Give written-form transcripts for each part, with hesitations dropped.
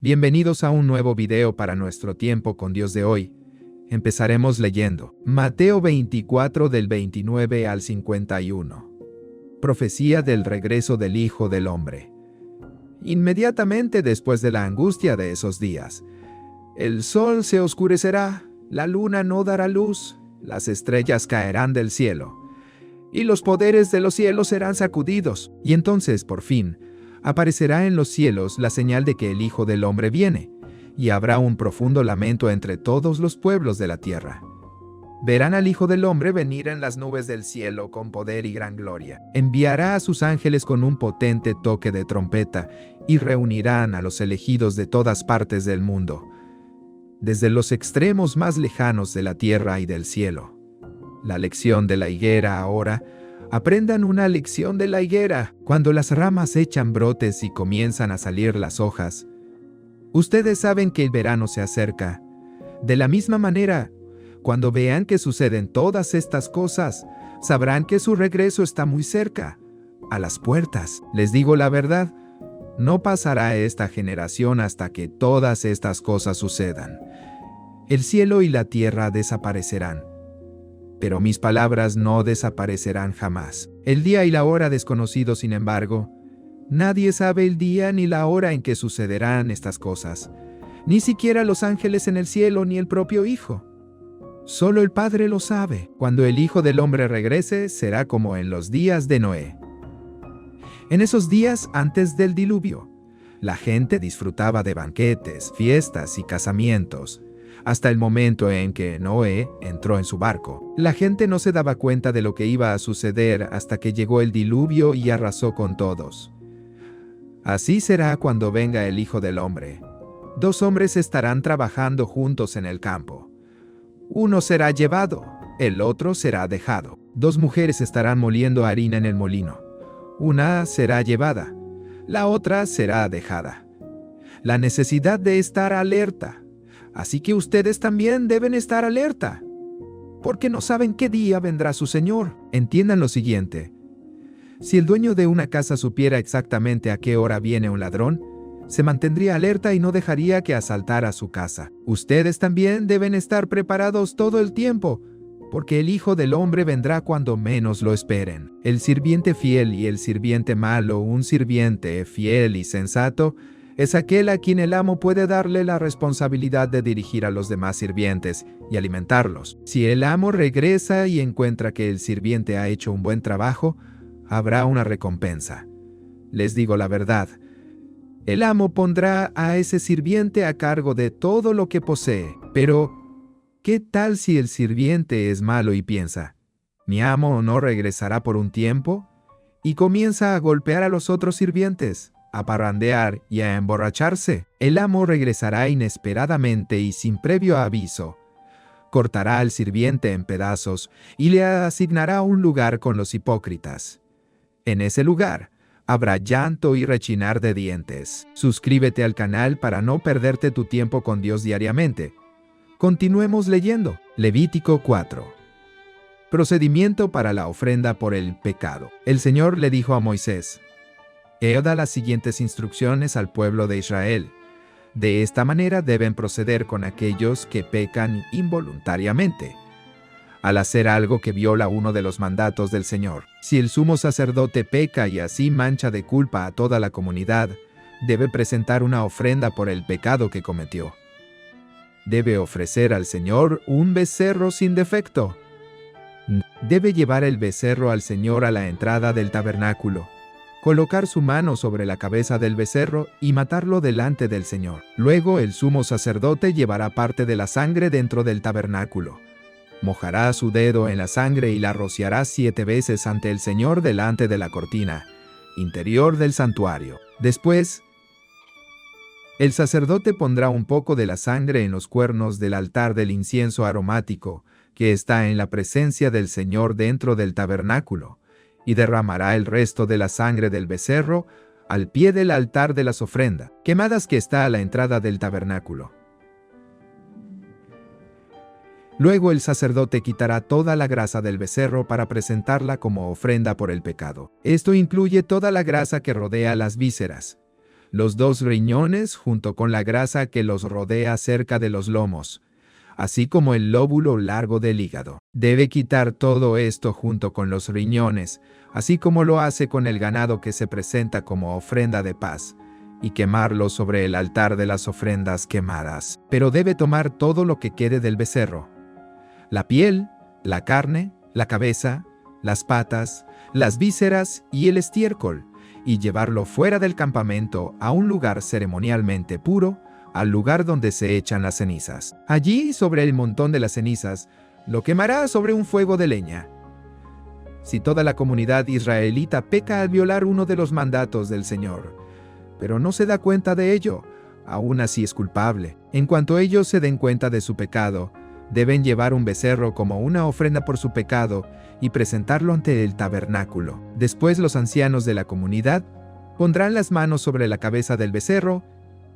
Bienvenidos a un nuevo video para nuestro tiempo con Dios de hoy. Empezaremos leyendo Mateo 24 del 29 al 51. Profecía del regreso del Hijo del Hombre. Inmediatamente después de la angustia de esos días, el sol se oscurecerá, la luna no dará luz, las estrellas caerán del cielo, y los poderes de los cielos serán sacudidos, y entonces, por fin, aparecerá en los cielos la señal de que el Hijo del Hombre viene, y habrá un profundo lamento entre todos los pueblos de la tierra. Verán al Hijo del Hombre venir en las nubes del cielo con poder y gran gloria. Enviará a sus ángeles con un potente toque de trompeta, y reunirán a los elegidos de todas partes del mundo, desde los extremos más lejanos de la tierra y del cielo. La lección de la higuera ahora. Aprendan una lección de la higuera. Cuando las ramas echan brotes y comienzan a salir las hojas, ustedes saben que el verano se acerca. De la misma manera, cuando vean que suceden todas estas cosas, sabrán que su regreso está muy cerca, a las puertas. Les digo la verdad, no pasará esta generación hasta que todas estas cosas sucedan. El cielo y la tierra desaparecerán, pero mis palabras no desaparecerán jamás. El día y la hora desconocidos, sin embargo, nadie sabe el día ni la hora en que sucederán estas cosas, ni siquiera los ángeles en el cielo ni el propio Hijo. Solo el Padre lo sabe. Cuando el Hijo del Hombre regrese, será como en los días de Noé. En esos días antes del diluvio, la gente disfrutaba de banquetes, fiestas y casamientos, hasta el momento en que Noé entró en su barco. La gente no se daba cuenta de lo que iba a suceder hasta que llegó el diluvio y arrasó con todos. Así será cuando venga el Hijo del Hombre. 2 hombres estarán trabajando juntos en el campo. Uno será llevado, el otro será dejado. 2 mujeres estarán moliendo harina en el molino. Una será llevada, la otra será dejada. La necesidad de estar alerta. Así que ustedes también deben estar alerta, porque no saben qué día vendrá su Señor. Entiendan lo siguiente: si el dueño de una casa supiera exactamente a qué hora viene un ladrón, se mantendría alerta y no dejaría que asaltara su casa. Ustedes también deben estar preparados todo el tiempo, porque el Hijo del Hombre vendrá cuando menos lo esperen. El sirviente fiel y el sirviente malo, un sirviente fiel y sensato, es aquel a quien el amo puede darle la responsabilidad de dirigir a los demás sirvientes y alimentarlos. Si el amo regresa y encuentra que el sirviente ha hecho un buen trabajo, habrá una recompensa. Les digo la verdad, el amo pondrá a ese sirviente a cargo de todo lo que posee. Pero, ¿qué tal si el sirviente es malo y piensa, mi amo no regresará por un tiempo? Y comienza a golpear a los otros sirvientes, a parrandear y a emborracharse. El amo regresará inesperadamente y sin previo aviso. Cortará al sirviente en pedazos y le asignará un lugar con los hipócritas. En ese lugar habrá llanto y rechinar de dientes. Suscríbete al canal para no perderte tu tiempo con Dios diariamente. Continuemos leyendo. Levítico 4. Procedimiento para la ofrenda por el pecado. El Señor le dijo a Moisés: da las siguientes instrucciones al pueblo de Israel. De esta manera deben proceder con aquellos que pecan involuntariamente, al hacer algo que viola uno de los mandatos del Señor. Si el sumo sacerdote peca y así mancha de culpa a toda la comunidad, debe presentar una ofrenda por el pecado que cometió. Debe ofrecer al Señor un becerro sin defecto. Debe llevar el becerro al Señor a la entrada del tabernáculo, colocar su mano sobre la cabeza del becerro y matarlo delante del Señor. Luego el sumo sacerdote llevará parte de la sangre dentro del tabernáculo. Mojará su dedo en la sangre y la rociará 7 veces ante el Señor delante de la cortina interior del santuario. Después, el sacerdote pondrá un poco de la sangre en los cuernos del altar del incienso aromático, que está en la presencia del Señor dentro del tabernáculo, y derramará el resto de la sangre del becerro al pie del altar de las ofrendas quemadas que está a la entrada del tabernáculo. Luego el sacerdote quitará toda la grasa del becerro para presentarla como ofrenda por el pecado. Esto incluye toda la grasa que rodea las vísceras, los 2 riñones junto con la grasa que los rodea cerca de los lomos, así como el lóbulo largo del hígado. Debe quitar todo esto junto con los riñones, así como lo hace con el ganado que se presenta como ofrenda de paz, y quemarlo sobre el altar de las ofrendas quemadas. Pero debe tomar todo lo que quede del becerro: la piel, la carne, la cabeza, las patas, las vísceras y el estiércol, y llevarlo fuera del campamento a un lugar ceremonialmente puro, al lugar donde se echan las cenizas. Allí, sobre el montón de las cenizas, lo quemará sobre un fuego de leña. Si toda la comunidad israelita peca al violar uno de los mandatos del Señor, pero no se da cuenta de ello, aún así es culpable. En cuanto ellos se den cuenta de su pecado, deben llevar un becerro como una ofrenda por su pecado y presentarlo ante el tabernáculo. Después los ancianos de la comunidad pondrán las manos sobre la cabeza del becerro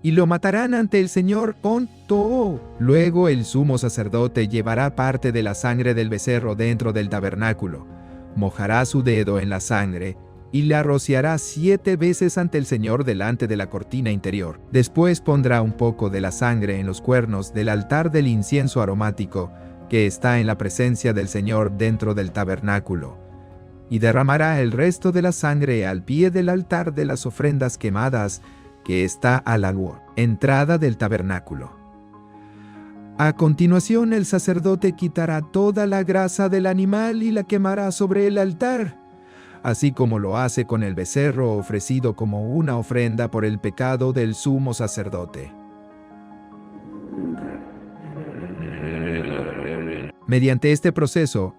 y lo matarán ante el Señor con todo. Luego el sumo sacerdote llevará parte de la sangre del becerro dentro del tabernáculo, mojará su dedo en la sangre y la rociará 7 veces ante el Señor delante de la cortina interior. Después pondrá un poco de la sangre en los cuernos del altar del incienso aromático que está en la presencia del Señor dentro del tabernáculo, y derramará el resto de la sangre al pie del altar de las ofrendas quemadas que está a la entrada del tabernáculo. A continuación, el sacerdote quitará toda la grasa del animal y la quemará sobre el altar, así como lo hace con el becerro ofrecido como una ofrenda por el pecado del sumo sacerdote. Mediante este proceso,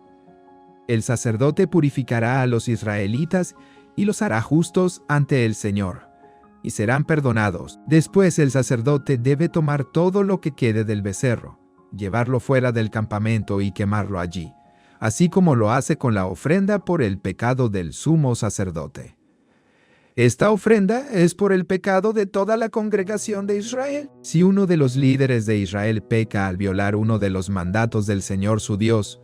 el sacerdote purificará a los israelitas y los hará justos ante el Señor, y serán perdonados. Después el sacerdote debe tomar todo lo que quede del becerro, llevarlo fuera del campamento y quemarlo allí, así como lo hace con la ofrenda por el pecado del sumo sacerdote. Esta ofrenda es por el pecado de toda la congregación de Israel. Si uno de los líderes de Israel peca al violar uno de los mandatos del Señor su Dios,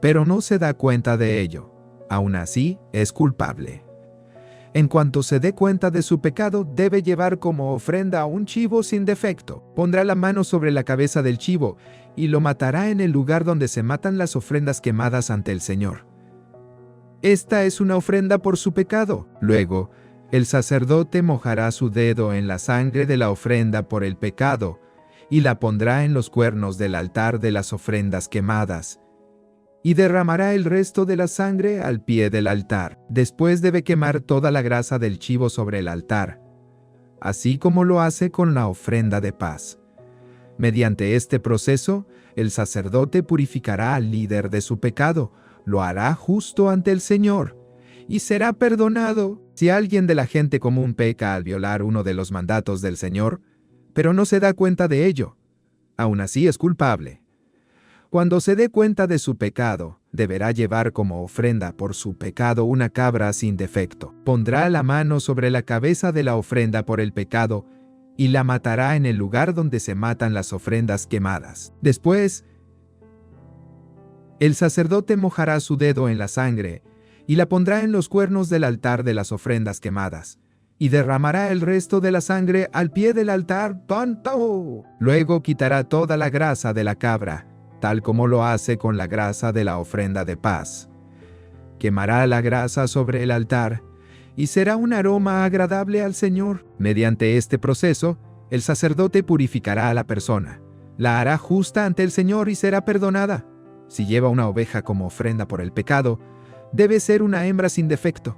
pero no se da cuenta de ello, aún así es culpable. En cuanto se dé cuenta de su pecado, debe llevar como ofrenda un chivo sin defecto. Pondrá la mano sobre la cabeza del chivo y lo matará en el lugar donde se matan las ofrendas quemadas ante el Señor. Esta es una ofrenda por su pecado. Luego, el sacerdote mojará su dedo en la sangre de la ofrenda por el pecado y la pondrá en los cuernos del altar de las ofrendas quemadas, y derramará el resto de la sangre al pie del altar. Después debe quemar toda la grasa del chivo sobre el altar, así como lo hace con la ofrenda de paz. Mediante este proceso, el sacerdote purificará al líder de su pecado, lo hará justo ante el Señor, y será perdonado. Si alguien de la gente común peca al violar uno de los mandatos del Señor, pero no se da cuenta de ello, aún así es culpable. Cuando se dé cuenta de su pecado, deberá llevar como ofrenda por su pecado una cabra sin defecto. Pondrá la mano sobre la cabeza de la ofrenda por el pecado y la matará en el lugar donde se matan las ofrendas quemadas. Después, el sacerdote mojará su dedo en la sangre y la pondrá en los cuernos del altar de las ofrendas quemadas, y derramará el resto de la sangre al pie del altar. ¡Tonto! Luego quitará toda la grasa de la cabra, tal como lo hace con la grasa de la ofrenda de paz. Quemará la grasa sobre el altar, y será un aroma agradable al Señor. Mediante este proceso, el sacerdote purificará a la persona, la hará justa ante el Señor y será perdonada. Si lleva una oveja como ofrenda por el pecado, debe ser una hembra sin defecto.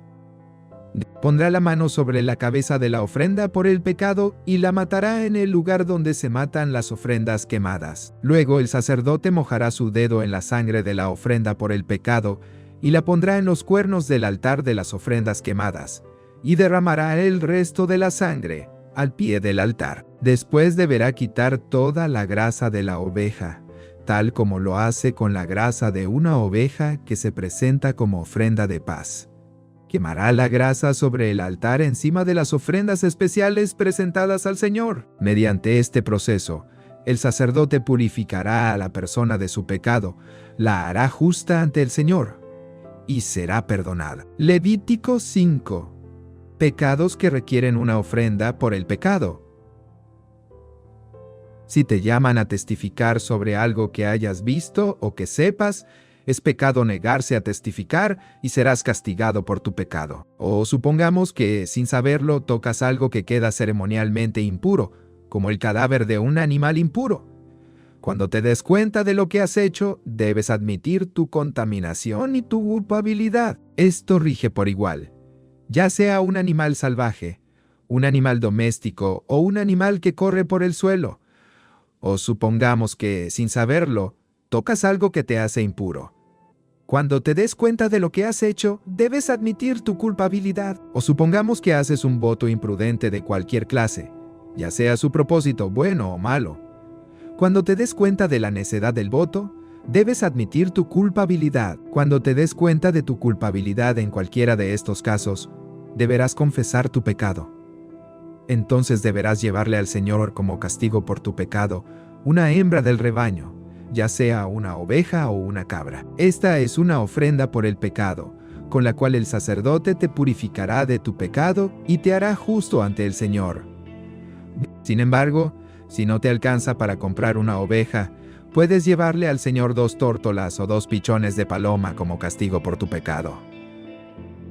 Pondrá la mano sobre la cabeza de la ofrenda por el pecado y la matará en el lugar donde se matan las ofrendas quemadas. Luego el sacerdote mojará su dedo en la sangre de la ofrenda por el pecado y la pondrá en los cuernos del altar de las ofrendas quemadas, y derramará el resto de la sangre al pie del altar. Después deberá quitar toda la grasa de la oveja, tal como lo hace con la grasa de una oveja que se presenta como ofrenda de paz. Quemará la grasa sobre el altar encima de las ofrendas especiales presentadas al Señor. Mediante este proceso, el sacerdote purificará a la persona de su pecado, la hará justa ante el Señor y será perdonada. Levítico 5. Pecados que requieren una ofrenda por el pecado. Si te llaman a testificar sobre algo que hayas visto o que sepas, es pecado negarse a testificar y serás castigado por tu pecado. O supongamos que, sin saberlo, tocas algo que queda ceremonialmente impuro, como el cadáver de un animal impuro. Cuando te des cuenta de lo que has hecho, debes admitir tu contaminación y tu culpabilidad. Esto rige por igual, ya sea un animal salvaje, un animal doméstico o un animal que corre por el suelo. O supongamos que, sin saberlo, tocas algo que te hace impuro. Cuando te des cuenta de lo que has hecho, debes admitir tu culpabilidad. O supongamos que haces un voto imprudente de cualquier clase, ya sea su propósito bueno o malo. Cuando te des cuenta de la necedad del voto, debes admitir tu culpabilidad. Cuando te des cuenta de tu culpabilidad en cualquiera de estos casos, deberás confesar tu pecado. Entonces deberás llevarle al Señor como castigo por tu pecado una hembra del rebaño, ya sea una oveja o una cabra. Esta es una ofrenda por el pecado, con la cual el sacerdote te purificará de tu pecado y te hará justo ante el Señor. Sin embargo, si no te alcanza para comprar una oveja, puedes llevarle al Señor 2 tórtolas o 2 pichones de paloma como castigo por tu pecado.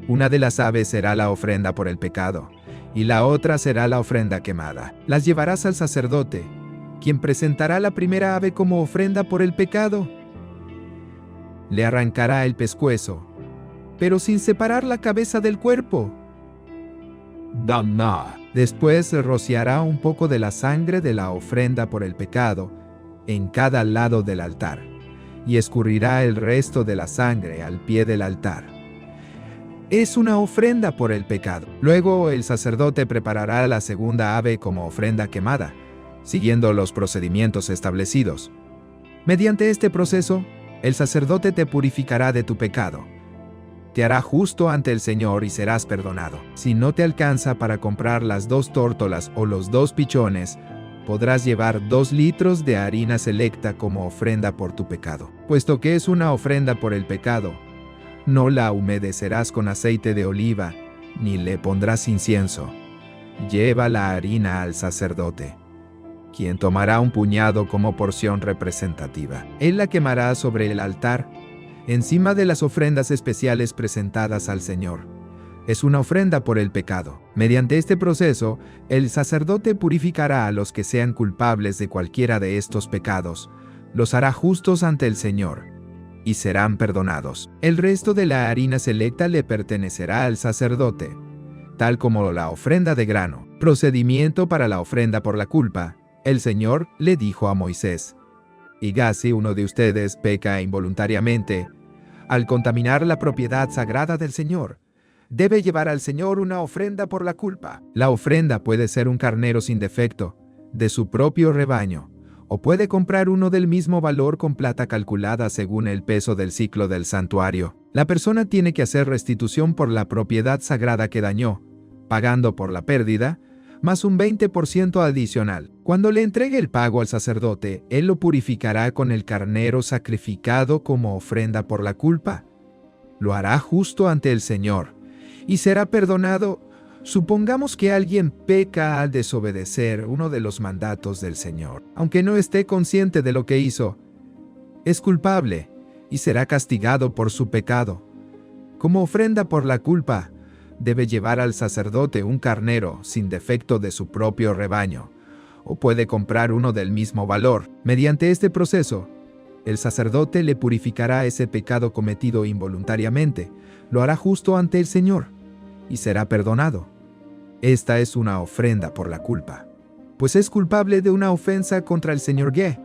Una de las aves será la ofrenda por el pecado, y la otra será la ofrenda quemada. Las llevarás al sacerdote, quien presentará la primera ave como ofrenda por el pecado. Le arrancará el pescuezo, pero sin separar la cabeza del cuerpo. Después rociará un poco de la sangre de la ofrenda por el pecado en cada lado del altar, y escurrirá el resto de la sangre al pie del altar. Es una ofrenda por el pecado. Luego el sacerdote preparará la segunda ave como ofrenda quemada, siguiendo los procedimientos establecidos. Mediante este proceso, el sacerdote te purificará de tu pecado. Te hará justo ante el Señor y serás perdonado. Si no te alcanza para comprar las 2 tórtolas o los 2 pichones, podrás llevar 2 litros de harina selecta como ofrenda por tu pecado. Puesto que es una ofrenda por el pecado, no la humedecerás con aceite de oliva, ni le pondrás incienso. Lleva la harina al sacerdote, quien tomará un puñado como porción representativa. Él la quemará sobre el altar, encima de las ofrendas especiales presentadas al Señor. Es una ofrenda por el pecado. Mediante este proceso, el sacerdote purificará a los que sean culpables de cualquiera de estos pecados, los hará justos ante el Señor, y serán perdonados. El resto de la harina selecta le pertenecerá al sacerdote, tal como la ofrenda de grano. Procedimiento para la ofrenda por la culpa. El Señor le dijo a Moisés: «Y si uno de ustedes peca involuntariamente, al contaminar la propiedad sagrada del Señor, debe llevar al Señor una ofrenda por la culpa». La ofrenda puede ser un carnero sin defecto, de su propio rebaño, o puede comprar uno del mismo valor con plata calculada según el peso del ciclo del santuario. La persona tiene que hacer restitución por la propiedad sagrada que dañó, pagando por la pérdida, más un 20% adicional. Cuando le entregue el pago al sacerdote, él lo purificará con el carnero sacrificado como ofrenda por la culpa. Lo hará justo ante el Señor, y será perdonado. Supongamos que alguien peca al desobedecer uno de los mandatos del Señor, aunque no esté consciente de lo que hizo. Es culpable, y será castigado por su pecado. Como ofrenda por la culpa, debe llevar al sacerdote un carnero sin defecto de su propio rebaño, o puede comprar uno del mismo valor. Mediante este proceso, el sacerdote le purificará ese pecado cometido involuntariamente, lo hará justo ante el Señor, y será perdonado. Esta es una ofrenda por la culpa, pues es culpable de una ofensa contra el Señor Yahvé.